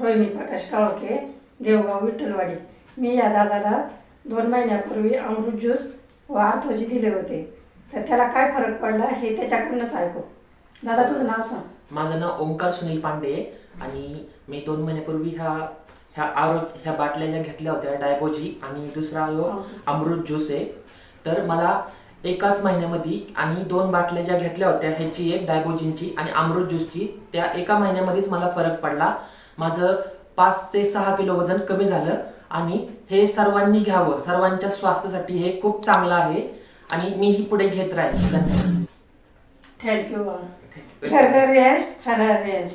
रोहिणी प्रकाश काळोखे, देवगाव विठ्ठलवाडी. मी या दादाला 2 महिन्यापूर्वी अमृत ज्यूस व आर्थोजी दिले होते, तर त्याला काय फरक पडला हे त्याच्याकडूनच ऐकू. दादा तुझं नाव सांग. माझं नाव ओंकार सुनील पांडे आणि मी 2 महिन्यापूर्वी ह्या बाटल्या ज्या घेतल्या होत्या डायबोजी आणि दुसरा जो अमृत ज्यूस आहे. तर मला एकाच महिन्यामध्ये आणि 2 बाटल्या ज्या घेतल्या होत्या ह्याची एक डायबोजींची आणि अमृत ज्यूसची, त्या एका महिन्यामध्येच मला फरक पडला. माझं 5 ते 6 किलो वजन कमी झालं आणि हे सर्वांनी घ्यावं. सर्वांच्या स्वास्थ्यासाठी हे खूप चांगलं आहे आणि मीही पुढे घेत राहील. थँक्यू. घर घर रेंज हर हर रेंज.